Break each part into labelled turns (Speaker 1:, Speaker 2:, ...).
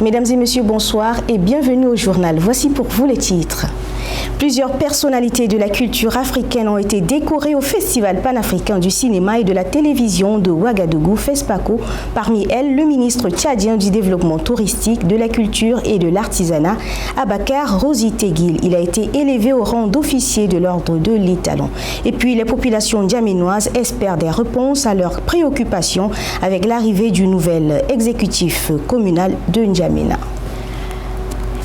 Speaker 1: Mesdames et messieurs, bonsoir et bienvenue au journal. Voici pour vous les titres. Plusieurs personnalités de la culture africaine ont été décorées au Festival panafricain du cinéma et de la télévision de Ouagadougou, FESPACO. Parmi elles, le ministre tchadien du développement touristique, de la culture et de l'artisanat, Abakar Rositeguil. Il a été élevé au rang d'officier de l'ordre de l'Étalon. Et puis, les populations djaménoises espèrent des réponses à leurs préoccupations avec l'arrivée du nouvel exécutif communal de N'Djamena.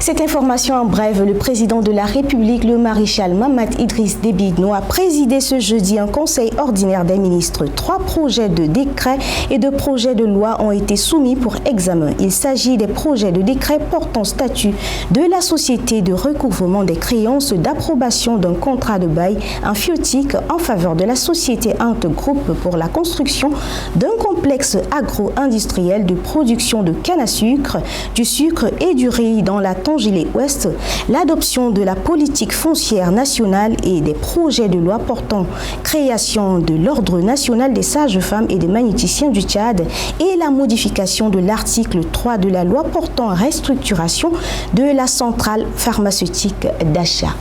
Speaker 1: Cette information en bref, le président de la République, le maréchal Mamad Idriss Déby Itno, a présidé ce jeudi un conseil ordinaire des ministres. 3 projets de décret et de projets de loi ont été soumis pour examen. Il s'agit des projets de décret portant statut de la société de recouvrement des créances, d'approbation d'un contrat de bail amphiotique en faveur de la société Ante Group pour la construction d'un complexe agro-industriel de production de canne à sucre, du sucre et du riz dans la Tangilé-Ouest, l'adoption de la politique foncière nationale et des projets de loi portant création de l'Ordre national des sages-femmes et des magnéticiens du Tchad et la modification de l'article 3 de la loi portant restructuration de la centrale pharmaceutique d'achat.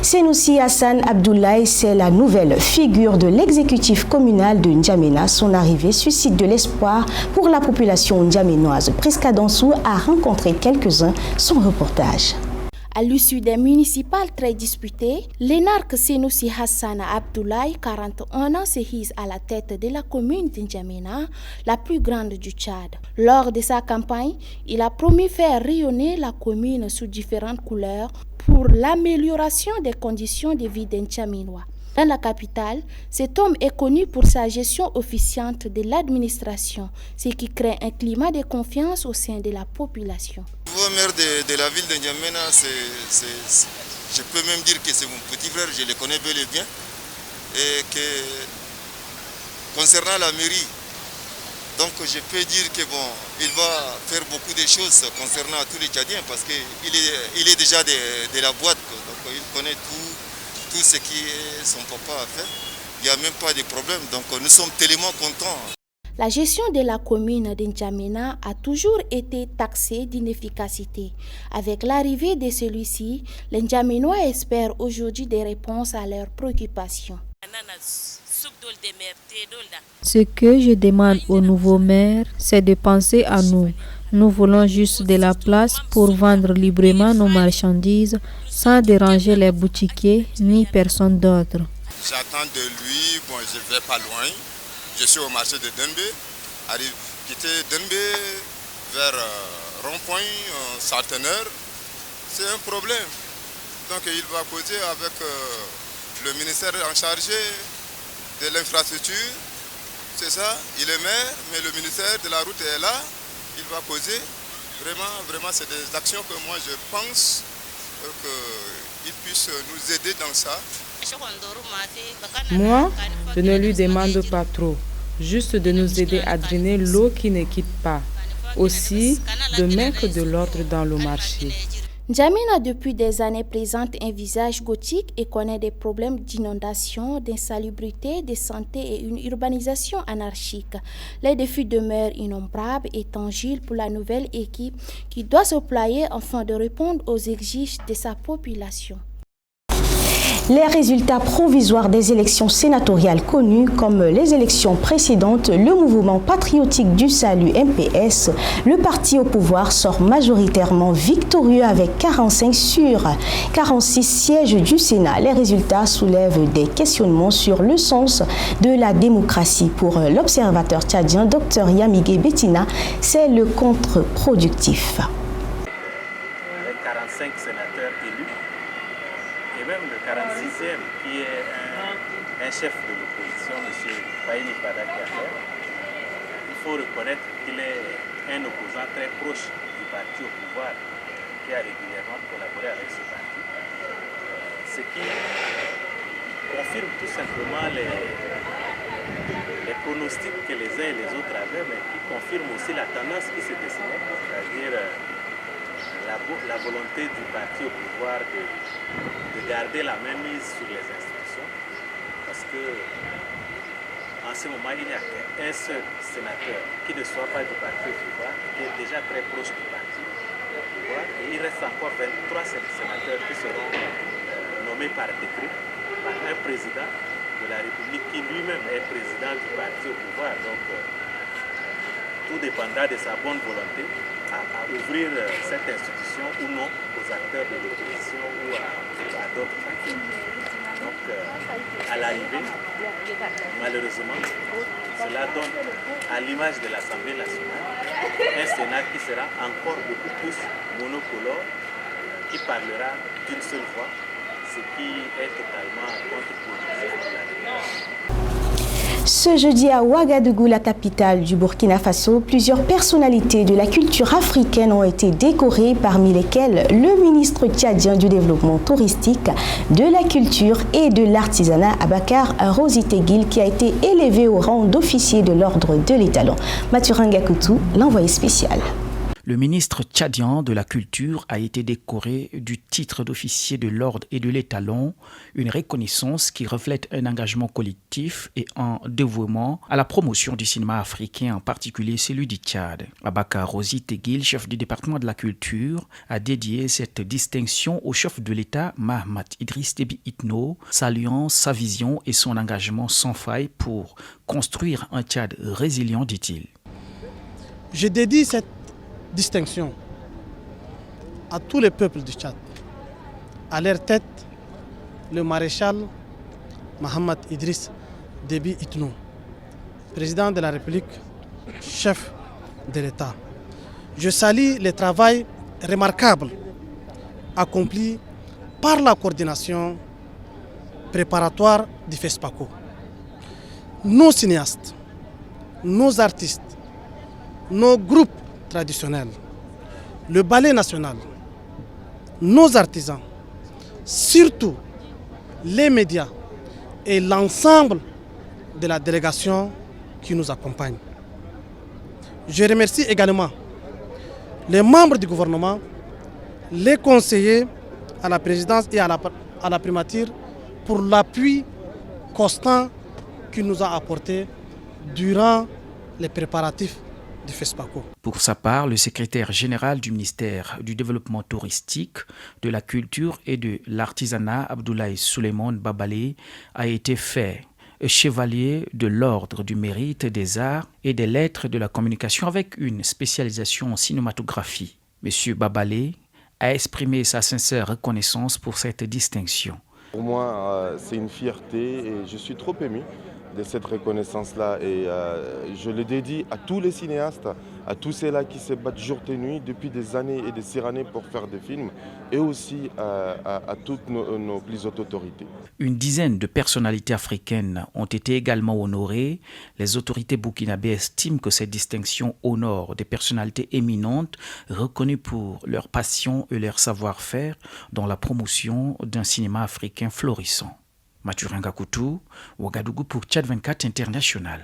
Speaker 1: Senoussi Hassan Abdoulaye, c'est la nouvelle figure de l'exécutif communal de N'Djamena. Son arrivée suscite de l'espoir pour la population ndjaménoise. Priska Dansou a rencontré quelques-uns. Son reportage.
Speaker 2: À l'issue des municipales très disputées, l'énarque Senoussi Hassan Abdoulaye, 41 ans, se hisse à la tête de la commune de N'Djamena, la plus grande du Tchad. Lors de sa campagne, il a promis faire rayonner la commune sous différentes couleurs pour l'amélioration des conditions de vie des N'Djaménois. Dans la capitale, cet homme est connu pour sa gestion officiante de l'administration, ce qui crée un climat de confiance au sein de la population.
Speaker 3: Le nouveau maire de la ville de N'Djamena, je peux même dire que c'est mon petit frère, je le connais bel et bien. Et que concernant la mairie, donc je peux dire que bon, il va faire beaucoup de choses concernant tous les Tchadiens parce qu'il est déjà de la boîte, donc il connaît tout ce que son papa a fait. Il n'y a même pas de problème, donc nous sommes tellement contents.
Speaker 2: La gestion de la commune de N'Djamena a toujours été taxée d'inefficacité. Avec l'arrivée de celui-ci, les N'Djaménois espèrent aujourd'hui des réponses à leurs préoccupations.
Speaker 4: Ce que je demande au nouveau maire, c'est de penser à nous. Nous voulons juste de la place pour vendre librement nos marchandises sans déranger les boutiquiers ni personne d'autre.
Speaker 3: J'attends de lui, bon je ne vais pas loin. Je suis au marché de Denbe, quitter Denbe vers Rond-Point, Centenaire, c'est un problème. Donc il va causer avec le ministère en charge de l'infrastructure, c'est ça, il est maire, mais le ministère de la route est là, il va causer. Vraiment, c'est des actions que moi je pense qu'il puisse nous aider dans ça.
Speaker 5: Moi, je ne lui demande pas trop, juste de nous aider à drainer l'eau qui ne quitte pas. Aussi, de mettre de l'ordre dans le marché.
Speaker 2: N'Djamena depuis des années présente un visage gothique et connaît des problèmes d'inondation, d'insalubrité, de santé et une urbanisation anarchique. Les défis demeurent innombrables et tangibles pour la nouvelle équipe qui doit se plier afin de répondre aux exigences de sa population.
Speaker 1: Les résultats provisoires des élections sénatoriales connues comme les élections précédentes, le mouvement patriotique du salut MPS, le parti au pouvoir sort majoritairement victorieux avec 45 sur 46 sièges du Sénat. Les résultats soulèvent des questionnements sur le sens de la démocratie. Pour l'observateur tchadien Dr Yamigué Bettina, c'est le contre-productif.
Speaker 6: Avec 45 sénateurs élus, et même le 46e qui est un chef de l'opposition, M. Faïli Badakiafer, il faut reconnaître qu'il est un opposant très proche du parti au pouvoir qui a régulièrement collaboré avec ce parti. Ce qui confirme tout simplement les pronostics que les uns et les autres avaient, mais qui confirme aussi la tendance qui se dessinait, c'est-à-dire la volonté du parti au pouvoir de garder la même mise sur les institutions, parce que en ce moment il n'y a qu'un seul sénateur qui ne soit pas du parti au pouvoir, qui est déjà très proche du parti, pouvoir. Et il reste encore 23 sénateurs qui seront nommés par décret par un président de la République qui lui-même est président du parti au pouvoir. Donc, tout dépendra de sa bonne volonté à ouvrir cette institution ou non aux acteurs de l'opposition ou à d'autres partis. Donc, à l'arrivée, malheureusement, cela donne, à l'image de l'Assemblée nationale, un Sénat qui sera encore beaucoup plus monocolore, qui parlera d'une seule voix, ce qui est totalement contre-productif pour la démocratie.
Speaker 1: Ce jeudi à Ouagadougou, la capitale du Burkina Faso, plusieurs personnalités de la culture africaine ont été décorées, parmi lesquelles le ministre tchadien du développement touristique, de la culture et de l'artisanat, Abakar Rositeguil, qui a été élevé au rang d'officier de l'ordre de l'étalon. Maturanga Koutou, l'envoyé spécial.
Speaker 7: Le ministre tchadien de la Culture a été décoré du titre d'officier de l'ordre et de l'étalon, une reconnaissance qui reflète un engagement collectif et un dévouement à la promotion du cinéma africain, en particulier celui du Tchad. Abakar Rositeguil, chef du département de la Culture, a dédié cette distinction au chef de l'État Mahamat Idriss Déby Itno, saluant sa vision et son engagement sans faille pour construire un Tchad résilient, dit-il.
Speaker 8: Je dédie cette distinction à tous les peuples du Tchad. À leur tête, le maréchal Mahamat Idriss Déby Itno, président de la République, chef de l'État. Je salue le travail remarquable accompli par la coordination préparatoire du FESPACO. Nos cinéastes, nos artistes, nos groupes traditionnels, le ballet national, nos artisans, surtout les médias et l'ensemble de la délégation qui nous accompagne. Je remercie également les membres du gouvernement, les conseillers à la présidence et à la primature pour l'appui constant qu'ils nous a apporté durant les préparatifs du FESPACO.
Speaker 7: Pour sa part, le secrétaire général du ministère du Développement touristique, de la Culture et de l'Artisanat, Abdoulaye Souleymane Babalé, a été fait chevalier de l'Ordre du Mérite des Arts et des Lettres de la Communication avec une spécialisation en cinématographie. Monsieur Babalé a exprimé sa sincère reconnaissance pour cette distinction.
Speaker 9: Pour moi, c'est une fierté et je suis trop ému de cette reconnaissance-là et je le dédie à tous les cinéastes, à tous ceux-là qui se battent jour et nuit depuis des années et des années pour faire des films et aussi à toutes nos plus hautes autorités.
Speaker 7: Une dizaine de personnalités africaines ont été également honorées. Les autorités burkinabées estiment que cette distinction honore des personnalités éminentes reconnues pour leur passion et leur savoir-faire dans la promotion d'un cinéma africain florissant. Maturanga Koutou, Ouagadougou pour Tchad 24 International.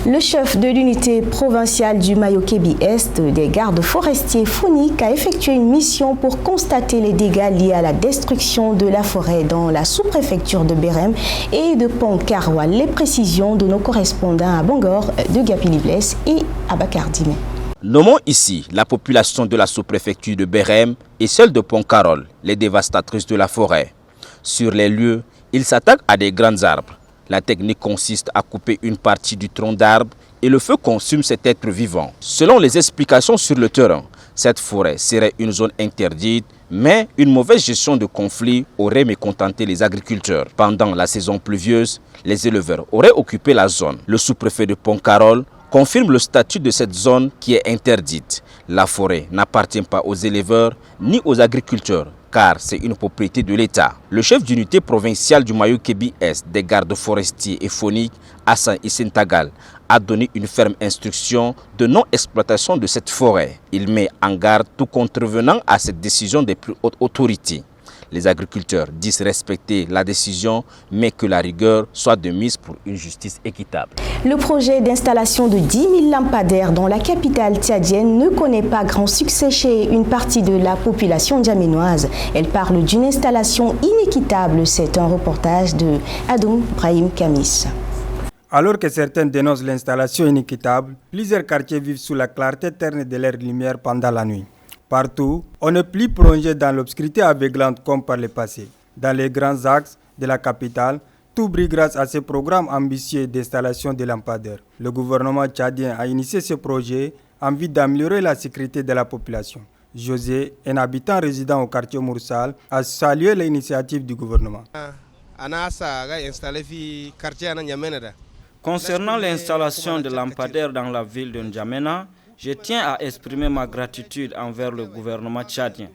Speaker 1: Le chef de l'unité provinciale du Mayo-Kébi-Est des gardes forestiers FONIC a effectué une mission pour constater les dégâts liés à la destruction de la forêt dans la sous-préfecture de Berem et de Pont-Karoua. Les précisions de nos correspondants à Bangor, de Gapiliblès et à Bakardine.
Speaker 10: Nommons ici la population de la sous-préfecture de Berem et celle de Pont-Carol, les dévastatrices de la forêt. Sur les lieux, ils s'attaquent à des grands arbres. La technique consiste à couper une partie du tronc d'arbre et le feu consume cet être vivant. Selon les explications sur le terrain, cette forêt serait une zone interdite, mais une mauvaise gestion de conflit aurait mécontenté les agriculteurs. Pendant la saison pluvieuse, les éleveurs auraient occupé la zone. Le sous-préfet de Pont-Carol confirme le statut de cette zone qui est interdite. La forêt n'appartient pas aux éleveurs ni aux agriculteurs, car c'est une propriété de l'État. Le chef d'unité provinciale du Mayo-Kébi-Est des gardes forestiers et FONIC, Hassan Issentagal, a donné une ferme instruction de non-exploitation de cette forêt. Il met en garde tout contrevenant à cette décision des plus hautes autorités. Les agriculteurs disent respecter la décision, mais que la rigueur soit de mise pour une justice équitable.
Speaker 1: Le projet d'installation de 10 000 lampadaires dans la capitale tchadienne ne connaît pas grand succès chez une partie de la population djaménoise. Elle parle d'une installation inéquitable. C'est un reportage de Adoum Brahim Kamis.
Speaker 11: Alors que certains dénoncent l'installation inéquitable, plusieurs quartiers vivent sous la clarté terne de leur lumière pendant la nuit. Partout, on n'est plus plongé dans l'obscurité aveuglante comme par le passé. Dans les grands axes de la capitale, tout brille grâce à ce programme ambitieux d'installation de lampadaires. Le gouvernement tchadien a initié ce projet en vue d'améliorer la sécurité de la population. José, un habitant résident au quartier Moursal, a salué l'initiative du gouvernement.
Speaker 12: Concernant l'installation de lampadaires dans la ville de N'Djamena, je tiens à exprimer ma gratitude envers le gouvernement tchadien.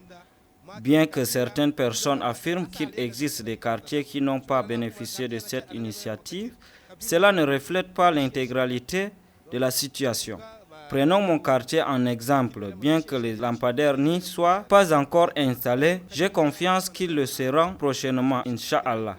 Speaker 12: Bien que certaines personnes affirment qu'il existe des quartiers qui n'ont pas bénéficié de cette initiative, cela ne reflète pas l'intégralité de la situation. Prenons mon quartier en exemple. Bien que les lampadaires n'y soient pas encore installés, j'ai confiance qu'ils le seront prochainement, Inch'Allah.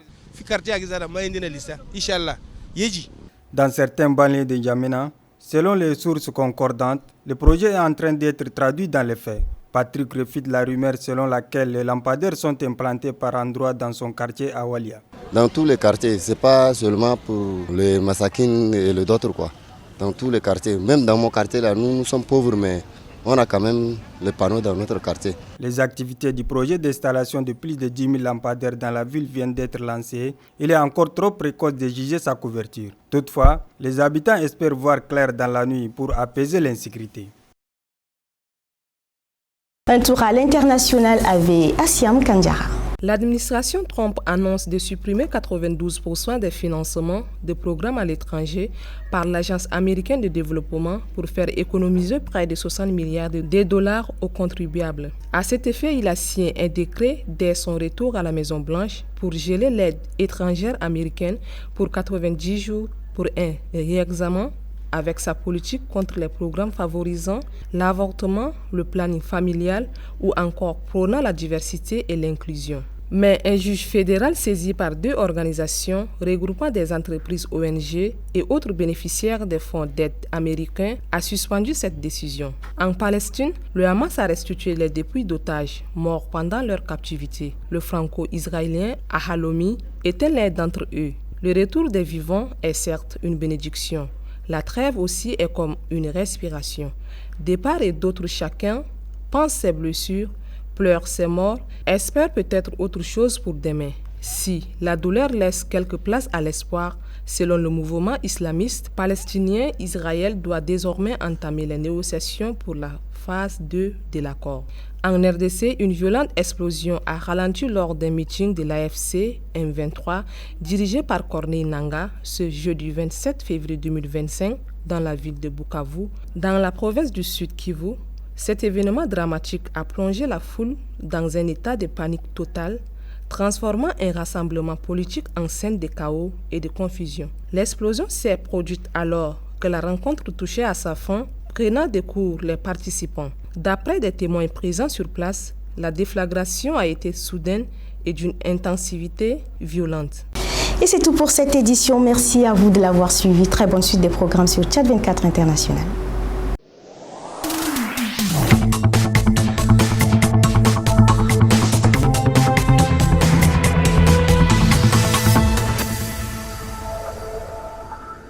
Speaker 11: Dans certains banlieues de N'Djamena, selon les sources concordantes, le projet est en train d'être traduit dans les faits. Patrick refute la rumeur selon laquelle les lampadaires sont implantés par endroits dans son quartier à Walia.
Speaker 13: Dans tous les quartiers, ce n'est pas seulement pour les Massakines et les autres quoi. Dans tous les quartiers, même dans mon quartier là, nous sommes pauvres mais on a quand même les panneaux dans notre quartier.
Speaker 11: Les activités du projet d'installation de plus de 10 000 lampadaires dans la ville viennent d'être lancées. Il est encore trop précoce de juger sa couverture. Toutefois, les habitants espèrent voir clair dans la nuit pour apaiser l'insécurité.
Speaker 1: Un tour à l'international avec Assiam Kandiara.
Speaker 14: L'administration Trump annonce de supprimer 92% des financements de programmes à l'étranger par l'Agence américaine de développement pour faire économiser près de 60 milliards de dollars aux contribuables. À cet effet, il a signé un décret dès son retour à la Maison-Blanche pour geler l'aide étrangère américaine pour 90 jours pour un réexamen avec sa politique contre les programmes favorisant l'avortement, le planning familial ou encore prônant la diversité et l'inclusion. Mais un juge fédéral saisi par 2 organisations regroupant des entreprises ONG et autres bénéficiaires des fonds d'aide américains a suspendu cette décision. En Palestine, le Hamas a restitué les dépouilles d'otages morts pendant leur captivité. Le franco-israélien Ahalomi était l'un d'entre eux. Le retour des vivants est certes une bénédiction. La trêve aussi est comme une respiration. De part et d'autre, chacun pense ses blessures, pleure ses morts, espère peut-être autre chose pour demain. Si la douleur laisse quelque place à l'espoir, selon le mouvement islamiste palestinien, Israël doit désormais entamer les négociations pour la phase 2 de l'accord. En RDC, une violente explosion a ralenti lors d'un meeting de l'AFC M23 dirigé par Corneille Nangaa ce jeudi 27 février 2025 dans la ville de Bukavu, dans la province du Sud Kivu. Cet événement dramatique a plongé la foule dans un état de panique totale, transformant un rassemblement politique en scène de chaos et de confusion. L'explosion s'est produite alors que la rencontre touchait à sa fin, prenant de court les participants. D'après des témoins présents sur place, la déflagration a été soudaine et d'une intensité violente.
Speaker 1: Et c'est tout pour cette édition. Merci à vous de l'avoir suivi. Très bonne suite des programmes sur Tchad 24 International.